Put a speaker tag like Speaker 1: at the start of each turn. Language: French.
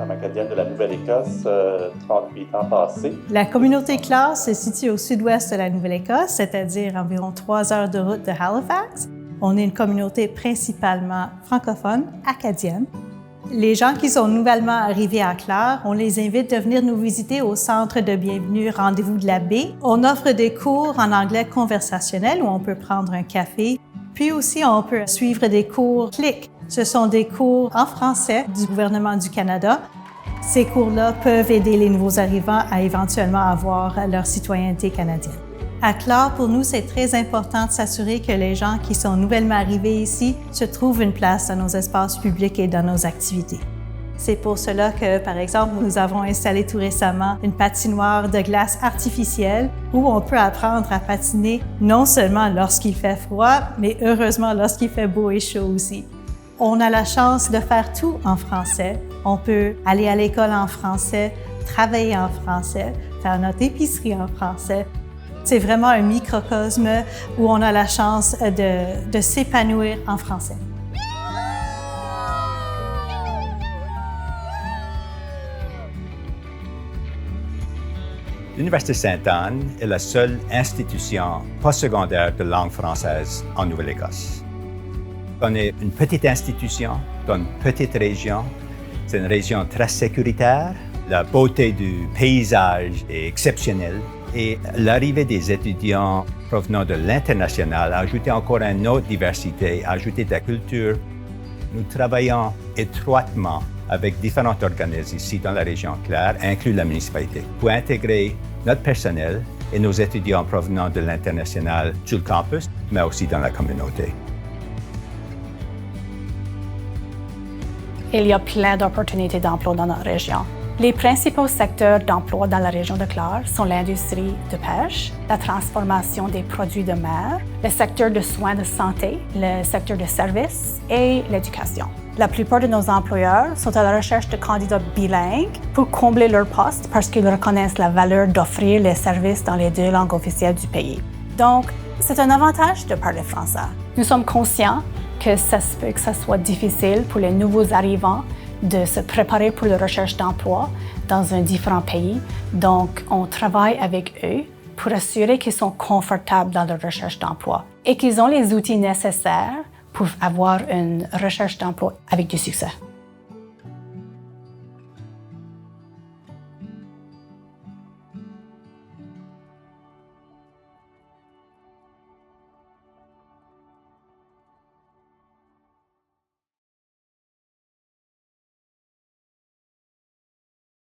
Speaker 1: femme acadienne de la Nouvelle-Écosse, 38 ans passés.
Speaker 2: La communauté Clare se situe au sud-ouest de la Nouvelle-Écosse, c'est-à-dire environ 3 heures de route de Halifax. On est une communauté principalement francophone, acadienne. Les gens qui sont nouvellement arrivés à Clare, on les invite de venir nous visiter au centre de bienvenue Rendez-vous de la Baie. On offre des cours en anglais conversationnel où on peut prendre un café. Puis aussi, on peut suivre des cours CLIC. Ce sont des cours en français du gouvernement du Canada. Ces cours-là peuvent aider les nouveaux arrivants à éventuellement avoir leur citoyenneté canadienne. À Clare, pour nous, c'est très important de s'assurer que les gens qui sont nouvellement arrivés ici se trouvent une place dans nos espaces publics et dans nos activités. C'est pour cela que, par exemple, nous avons installé tout récemment une patinoire de glace artificielle où on peut apprendre à patiner non seulement lorsqu'il fait froid, mais heureusement lorsqu'il fait beau et chaud aussi. On a la chance de faire tout en français. On peut aller à l'école en français, travailler en français, faire notre épicerie en français. C'est vraiment un microcosme où on a la chance de s'épanouir en français.
Speaker 3: L'Université Sainte-Anne est la seule institution postsecondaire de langue française en Nouvelle-Écosse. On est une petite institution dans une petite région. C'est une région très sécuritaire. La beauté du paysage est exceptionnelle. Et l'arrivée des étudiants provenant de l'international a ajouté encore une autre diversité, a ajouté de la culture. Nous travaillons étroitement avec différents organismes ici dans la région Clare, inclus la municipalité, pour intégrer notre personnel et nos étudiants provenant de l'international sur le campus, mais aussi dans la communauté.
Speaker 4: Il y a plein d'opportunités d'emploi dans notre région. Les principaux secteurs d'emploi dans la région de Clare sont l'industrie de pêche, la transformation des produits de mer, le secteur de soins de santé, le secteur de services et l'éducation. La plupart de nos employeurs sont à la recherche de candidats bilingues pour combler leurs postes parce qu'ils reconnaissent la valeur d'offrir les services dans les 2 langues officielles du pays. Donc, c'est un avantage de parler français. Nous sommes conscients que ça se peut que ça soit difficile pour les nouveaux arrivants de se préparer pour la recherche d'emploi dans un différent pays. Donc, on travaille avec eux pour assurer qu'ils sont confortables dans leur recherche d'emploi et qu'ils ont les outils nécessaires pour avoir une recherche d'emploi avec du succès.